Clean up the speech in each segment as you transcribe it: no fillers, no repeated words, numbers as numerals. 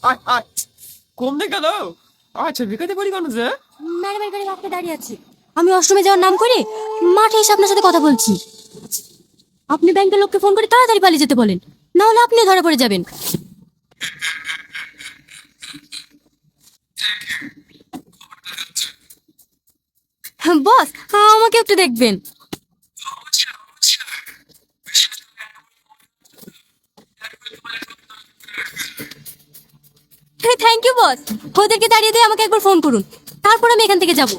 আয় আয় কমনে গেল। আচ্ছা বিকাতে পারি কেন যে? ম্যাডামের গাড়ি রাস্তা দাঁড়িয়ে আছে, আমি অষ্টমে যাওয়ার নাম করে মাঠে এসে আপনার সাথে কথা বলছি। আপনি ব্যাংকের লোককে ফোন করে তাড়াতাড়ি পালিয়ে যেতে বলেন, না হলে আপনি ধরা পড়ে যাবেন। বস, আমাকে একটু দেখবেন। থ্যাংক ইউ বস, ওদেরকে দাঁড়িয়ে দিয়ে আমাকে একবার ফোন করুন, তারপর আমি এখান থেকে যাব।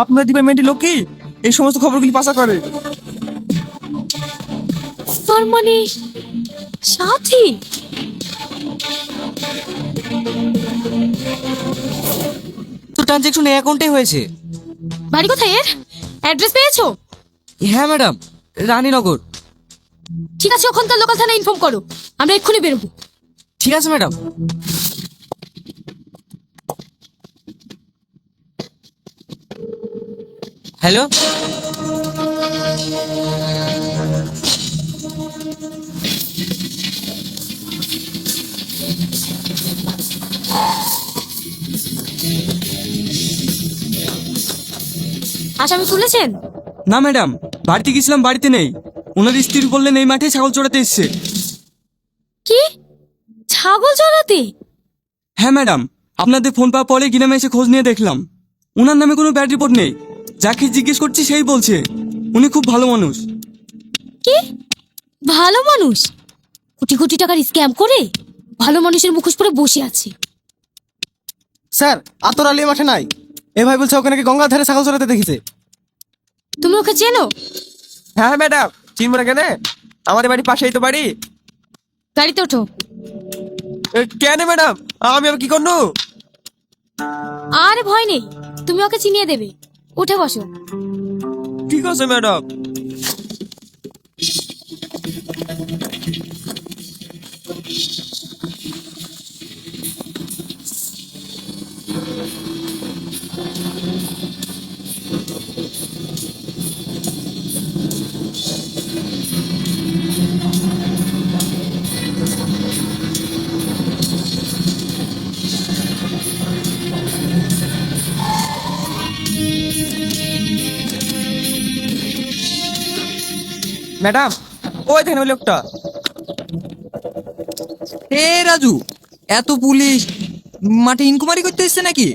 আপনার ডিপার্টমেন্টের লোক কি এই সমস্ত খবরগুলি পাসা করে? তার মানে সাথী। তো ট্রানজ্যাকশন এই অ্যাকাউন্টে হয়েছে। বাড়ি কোথায় এর? অ্যাড্রেস পেয়েছো? হ্যাঁ ম্যাডাম, রানীনগর। ঠিক আছে, ওখানকার লোকাল থানায় ইনফর্ম করো, আমরা এক্ষুনি বেরোবো। ঠিক আছে ম্যাডাম। হ্যালো, আসামি তুলেছেন? না ম্যাডাম, বাড়িতে গেছিলাম, বাড়িতে নেই। ওনার স্ত্রী বললেন এই মাঠে ছাগল চড়াতে এসছে। কি, ছাগল চড়াতে? হ্যাঁ ম্যাডাম, আপনাদের ফোন পাওয়ার পরে গ্রামে এসে খোঁজ নিয়ে দেখলাম ওনার নামে কোনো ব্যাড রিপোর্ট নেই। যাকে জিজ্ঞেস করছি সেই বলছে উনি খুব ভালো মানুষ। কি ভালো মানুষ? কোটি কোটি টাকার স্ক্যাম করে ভালো মানুষের মুখোশ পরে বসে আছে। স্যার, আতর আলী মাঠে নাই। এ ভাই বলছে ওকে নাকি গঙ্গার ধারে ছাগল চড়াতে দেখেছে। তুমি ওকে চেনো? হ্যাঁ ম্যাডাম, চিনবো না কেন? আমাদের বাড়ির পাশেই তো বাড়ি। গাড়িতে ওঠো। কেন ম্যাডাম, আমি আর কি করবো? আর ভয় নেই, তুমি ওকে চিনিয়ে দেবে। উঠে বসো। ঠিক আছে ম্যাডাম। ম্যাডাম, ওই দেখেন ওই লোকটা। এ রাজু, এত পুলিশ মাঠে ইনকোয়ারি করতে এসছে নাকি?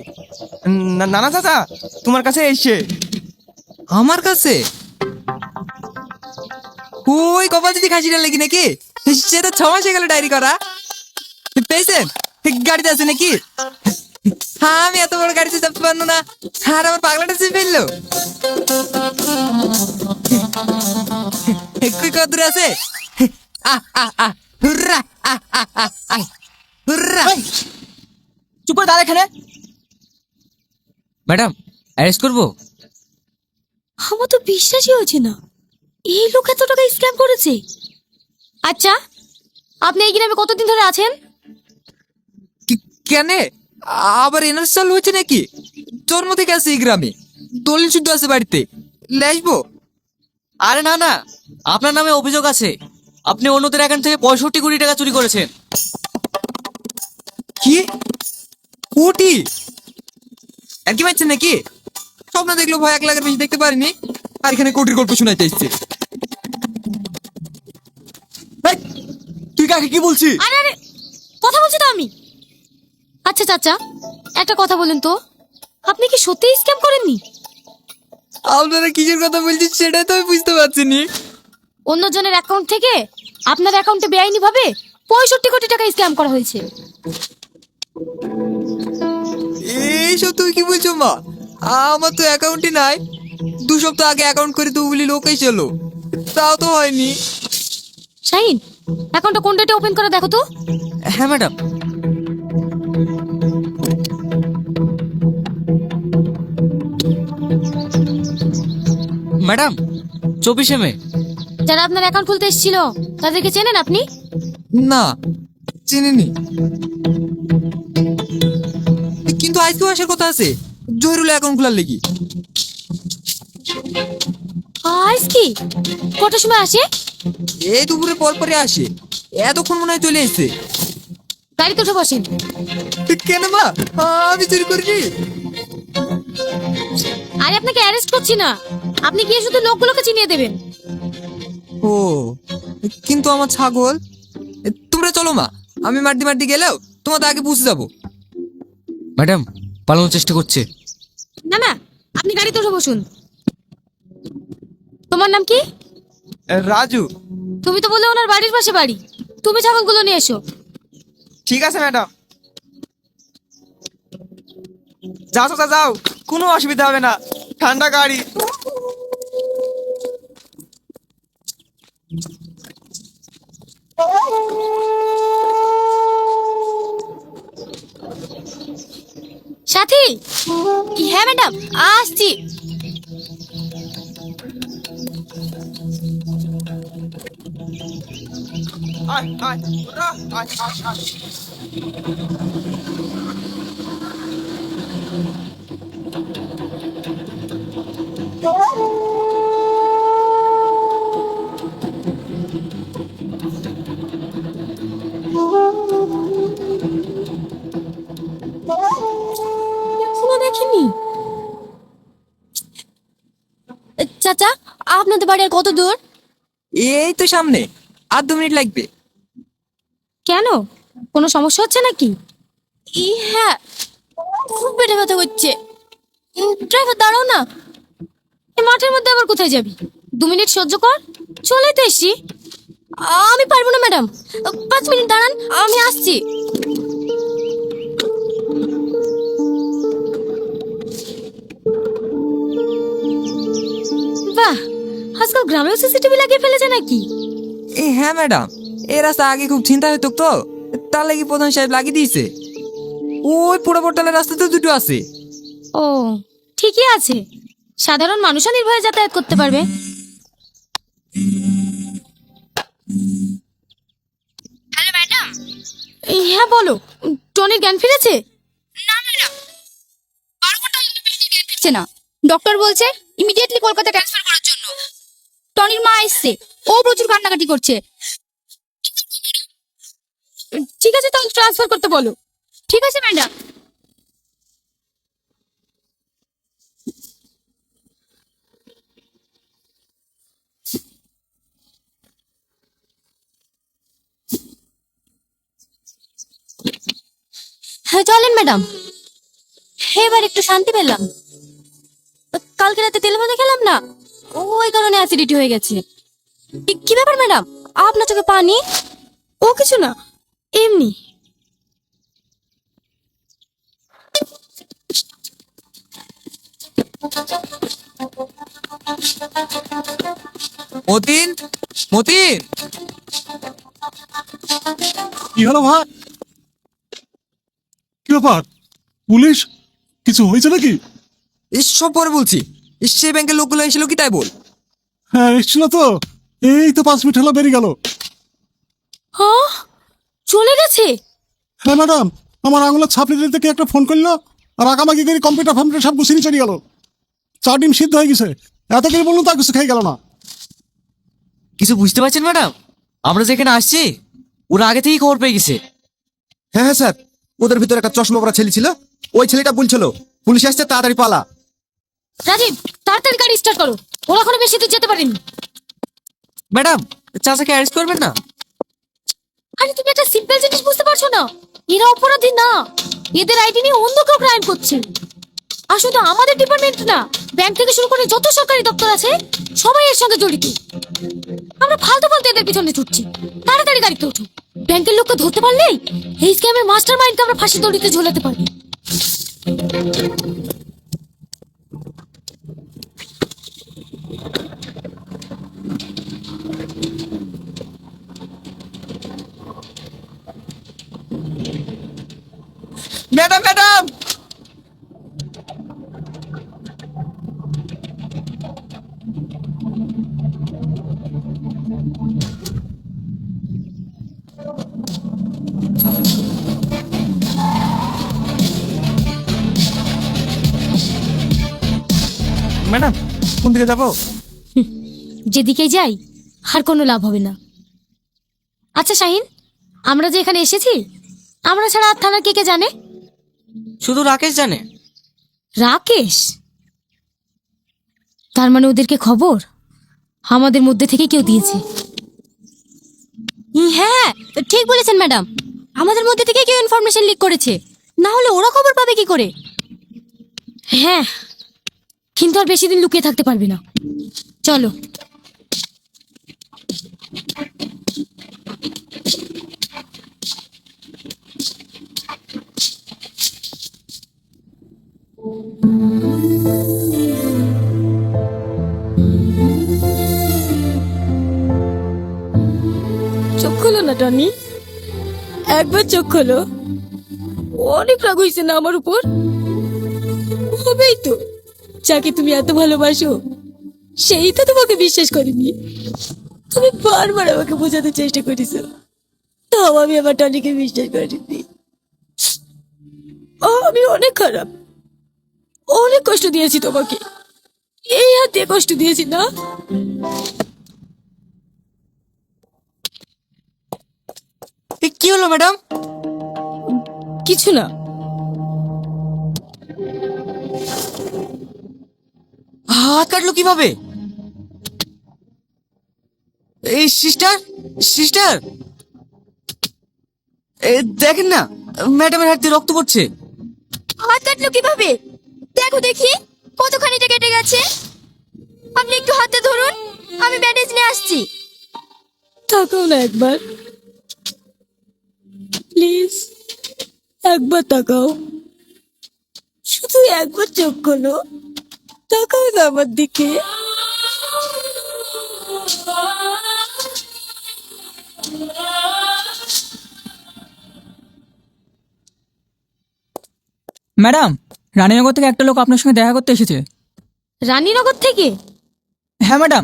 নানা চাচা তোমার কাছে এসছে। আমার কাছে? ওই কপাল যদি খাসিটা লেগে নাকি? সে তো 6 মাস হয়ে গেল ডায়েরি করা। পেয়েছেন? গাড়িতে আছে নাকি? হ্যাঁ, আমি এত বড় গাড়িতে চাপতে পারবো না। আর আমার পাগলাটা চেপে ফেললো। কই কত দূরে আছে? আহ আহ আহ হুররা আহ আহ আহ আহ হুররা। চুপ করে দাঁড়া এখানে। ম্যাডাম, অ্যারেস্ট করবো? আমার তো বিশ্বাসই হচ্ছে না এই লোক এত টাকা স্ক্যাম করেছে। আচ্ছা, আপনি এই গ্রামে কতদিন ধরে আছেন? কেন আবার এনআরসি চালু হয়েছে নাকি? জন্ম থেকে আছে এই গ্রামে, দলিল শুদ্ধ আছে বাড়িতে। লেসবো? আরে না না, আপনার নামে অভিযোগ আছে। আপনি অন্যদের অ্যাকাউন্ট থেকে 65 কোটি টাকা চুরি করেছেন। কি কোটি? আর কি পাচ্ছেন নাকি? স্বপ্ন দেখলো ভয় 1 লাখের বেশি দেখতে পারিনি, আর এখানে কোটির গল্প শোনাইতে এসছে। তুই কাকে কি বলছিস? আরে আরে, কথা বলছি তো আমি। আচ্ছা চাচা, একটা কথা বলেন তো, আপনি কি সত্যিই স্ক্যাম করেননি? আপনারা কিসের কথা বলছেন সেটাই তো আমি বুঝতে পারছি নি। অন্যজনের অ্যাকাউন্ট থেকে আপনার অ্যাকাউন্টে বেআইনি ভাবে 65 কোটি টাকা স্ক্যাম করা হয়েছে। এইসব তুমি কি বলছো মা? আমার তো অ্যাকাউন্টই নাই। 2 সপ্তাহ আগে অ্যাকাউন্ট করে তো বলি লোক এসেলো, তাও তো হয়নি। শাহিন, অ্যাকাউন্টটা কোন ডেটে ওপেন করে দেখো তো। হ্যাঁ ম্যাডাম। ম্যাডাম, 24 মে। যারা আপনার অ্যাকাউন্ট খুলতে এসেছিল তাদেরকে চেনেন আপনি? না, চিনিনি। কিন্তু আজকেও আসার কথা আছে জহিরুল অ্যাকাউন্ট খোলার লেগে। আজ কি কটার সময় আসে? এই দুপুরে পর পরে আসে, এতক্ষণ মনে হয় চলে এসছে। গাড়িতে উঠে বসেন। কেন মা, আমি চুরি করিনি। আরে আপনাকে অ্যারেস্ট করছি না, আপনি গিয়ে শুধু লোকগুলোকে চিনিয়ে দেবেন। ও, কিন্তু আমার ছাগল। তোমরা চলো মা, আমি মারদি মারদি গেলেও তোমাদের আগে পৌঁছে যাবো। ম্যাডাম পালানোর চেষ্টা করছে। না না, আপনি গাড়িতে উঠে বসুন। তোমার নাম কি? রাজু। তুমি তো বললে ওনার বাড়ির পাশে বাড়ি। তুমি ছাগলগুলো নিয়ে এসো। ঠিক আছে ম্যাডাম, যাও চাচা যাও, কোনো অসুবিধা হবে না, ঠান্ডা গাড়ি। সাথী, হ্যাঁ ম্যাডাম আসছি। আয় আয় ওরা, আয় আয় আয়। এখনো দেখেনি? চাচা, আপনাদের বাড়ি আর কত দূর? এই তো সামনে, আর 2 মিনিট লাগবে। কেন, কোনো সমস্যা হচ্ছে নাকি? হ্যাঁ, খুব পেটে ব্যথা করছে। ড্রাইভার দাঁড়াও না। এই মাঠের মধ্যে আবার কোথায় যাবি? 2 মিনিট সহ্য কর, চলে তো এসছি। আমি পারবো না ম্যাডাম, 5 মিনিট দাঁড়ান, আমি আসছি। বাহ, আজকাল গ্রামেও সিসিটিভি লাগিয়ে ফেলেছে নাকি? হ্যাঁ ম্যাডাম, এই রাস্তা আগে খুব চিন্তা হতো তো, তার লাগি প্রধান সাহেব লাগিয়ে দিয়েছে। ওই পুরো পোর্টালের রাস্তা তো 2টো আছে। ও, ঠিকই আছে, সাধারণ মানুষও নির্ভয়ে যাতায়াত করতে পারবে। Hello madam. হ্যাঁ বলো, টনির জ্ঞান ফিরেছে? না ম্যাডাম, 12 ঘন্টা হলো বেশি জ্ঞান ফিরছে না। ডক্টর বলছে ইমিডিয়েটলি কলকাতা ট্রান্সফার করার জন্য। টনির মা এসছে, ও প্রচুর কান্নাকাটি করছে। ঠিক আছে, তাহলে ট্রান্সফার করতে বলো। ঠিক আছে ম্যাডাম। হ্যাঁ চলেন ম্যাডাম, এবার একটু শান্তি পেলাম। কালকে রাতে তেল ভাজা খেলাম না, ওই কারণে অ্যাসিডিটি হয়ে গেছে। কি ব্যাপার ম্যাডাম, আপনার চোখে পানি? ও কিছু না, এমনি। মতিন, মতিন। কি হলো ভাই? কি ব্যাপার? পুলিশ কিছু হয়েছে নাকি? সব পরে বলছি। সে ব্যাংকের লোকগুলো এসেছিল কি তাই বল। হ্যাঁ এসছিল তো, এই তো 5 মিনিট হলো বেরিয়ে গেল। হ্যাঁ, চলে গেছে? হ্যাঁ ম্যাডাম, আমার আঙুলের ছাপ নিতে থেকে একটা ফোন করলো, আর আগামাগি করে কম্পিউটার ফম্পিউটার সব গুছিয়ে চলে গেল। 4 ডিম সিদ্ধ হয়ে গেছে, এত করে বলুন তা কিছু খেয়ে গেল না। কিছু বুঝতে পারছেন ম্যাডাম? আমরা যেখানে আসছি ওরা আগে থেকেই খবর পেয়ে গেছে। হ্যাঁ হ্যাঁ স্যার, ওদের ভিতরে একটা চশমা পরা ছেলে ছিল, ওই ছেলেটা বলছিল পুলিশ আসছে তাড়াতাড়ি পালা। রাজীব, তাড়াতাড়ি গাড়ি স্টার্ট করো, ওরা এখনো বেশি দূর যেতে পারেনি। ম্যাডাম চাচাকে অ্যারেস্ট করবেন না? আরে তুমি একটা সিম্পল জিনিস বুঝতে পারছো না? এরা অপরাধী না, এদের আইডি নিয়ে অন্য কেউ ক্রাইম করছে। আর শুধু আমাদের ডিপার্টমেন্ট না, ব্যাংক থেকে শুরু করে যত সরকারি দপ্তর আছে সবাই এর সঙ্গে জড়িত। আমরা ফালতু ফালতু এদের পিছনে ছুটছি। তাড়াতাড়ি গাড়িতে ওঠো, ব্যাংকের লোককে ধরতে পারলেই এই স্ক্যামের মাস্টার মাইন্ডকে আমরা ফাঁসি দড়িতে ঝোলাতে পারবো। ম্যাডাম ম্যাডাম, ম্যাডাম কোন দিকে যাবো? যেদিকেই যাই আর কোনো লাভ হবে না। আচ্ছা শাহিন, আমরা যে এখানে এসেছি, আমরা ছাড়া আর থানার কে কে জানে? শুধু রাকেশ জানে। রাকেশ? তার মানে ওদেরকে খবর আমাদের মধ্যে থেকে কেউ দিয়েছে। হ্যাঁ, ঠিক বলেছেন ম্যাডাম, আমাদের মধ্যে থেকে কেউ ইনফরমেশন লিক করেছে, না হলে ওরা খবর পাবে কি করে? হ্যাঁ, কিন্তু আর বেশি দিন লুকিয়ে থাকতে পারবে না। চলো। চোখ খোলো না টনি, একবার চোখ খোলো। অনেক রাগ হয়েছে না আমার উপর? হবেই তো, যাকে তুমি এত ভালোবাসো সেই তো তোমাকে বিশ্বাস করেনি। তুমি বারবার আমাকে বোঝাতে চেষ্টা করেছ, তাও আমি আমার টনিকে বিশ্বাস করিনি। আমি অনেক খারাপ, অনেক কষ্ট দিয়েছি তোমাকে, এই হাত দিয়ে কষ্ট দিয়েছি না? কি হলো ম্যাডাম? কিছু না। হাত কাটলো কিভাবে? এই সিস্টার, সিস্টার দেখেন না, ম্যাডামের হাত দিয়ে রক্ত পড়ছে। হাত কাটলো কিভাবে? দেখো দেখি কতখানিটা কেটে গেছে। আপনি একটু হাতে ধরুন, আমি ব্যান্ডেজ নিয়ে আসছি। তাকাও না একবার, প্লিজ একবার তাকাও, শুধু একবার চোখ খোলো, তাকাও না আমার দিকে। ম্যাডাম, রানীনগর থেকে একটা লোক আপনার সঙ্গে দেখা করতে এসেছে। রানীনগর থেকে? হ্যাঁ ম্যাডাম,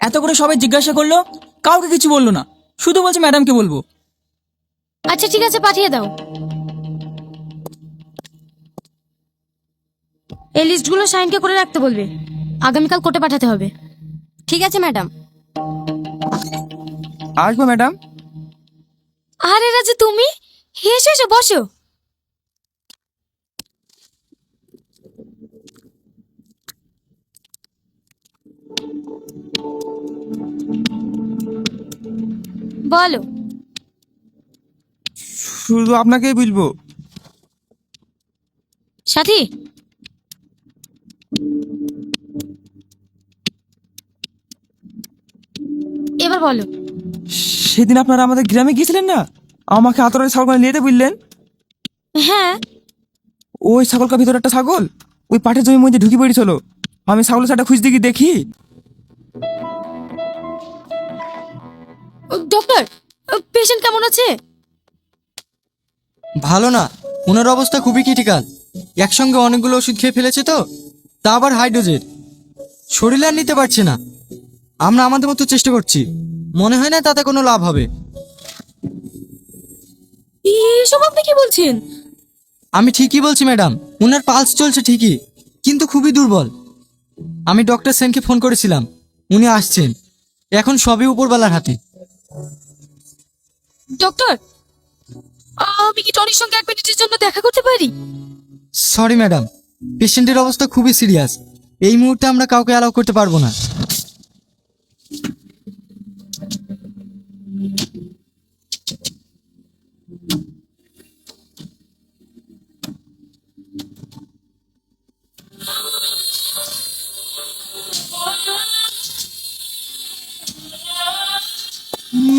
এত করে সবাই জিজ্ঞাসা করলো, কাউকে কিছু বললো না, শুধু বলছে ম্যাডামকে বলবো। আচ্ছা ঠিক আছে, পাঠিয়ে দাও। এই লিস্টগুলো সাইনকে করে রাখতে বলবে, আগামীকাল কোর্টে পাঠাতে হবে। ঠিক আছে ম্যাডাম। আসবো ম্যাডাম? আরে রাজু, তুমি এসো এসো, বসো। বলো। শুধু আপনাকেই বলবো। সাথী, এবার বলো। সেদিন আপনারা আমাদের গ্রামে গিয়েছিলেন না, আমাকে আতরের ছাগল নিয়ে যেতে বললেন। হ্যাঁ, ওই ছাগলটার ভিতরে একটা ছাগল ওই পাটের জমির মধ্যে ঢুকে পড়েছিল। আমি ছাগলের সাটা খুঁজতে গিয়ে দেখি। ডক্টর, পেশেন্ট কেমন আছে? ভালো না, ওনার অবস্থা খুবই ক্রিটিক্যাল। একসঙ্গে অনেকগুলো ওষুধ খেয়ে ফেলেছে তো, তা আবার হাই ডোজের। শরীরে আর নিতে পারছে না। আমরা আমাদের মতো চেষ্টা করছি, মনে হয় না তাতে কোনো লাভ হবে। এসব আপনি কি বলছেন? আমি ঠিকই বলছি ম্যাডাম, ওনার পালস চলছে ঠিকই, কিন্তু খুবই দুর্বল। আমি ডক্টর সেনকে ফোন করেছিলাম, উনি আসছেন। এখন সবই উপরওয়ালার হাতে। ডক্টর, আমি কি টনির সঙ্গে 1 মিনিটের জন্য দেখা করতে পারি? সরি ম্যাডাম, পেশেন্টের অবস্থা খুবই সিরিয়াস। এই মুহূর্তে আমরা কাউকে অ্যালাউ করতে পারবো না।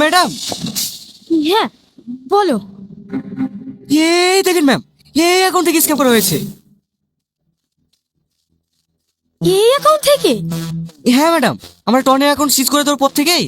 ম্যাডাম, হ্যাঁ বলো। এই দেখেন ম্যাম, এই অ্যাকাউন্ট থেকে স্ক্যাম করা হয়েছে। এই অ্যাকাউন্ট থেকে? হ্যাঁ ম্যাডাম, আমরা টনের অ্যাকাউন্ট সিজ করে দেওয়ার পর থেকেই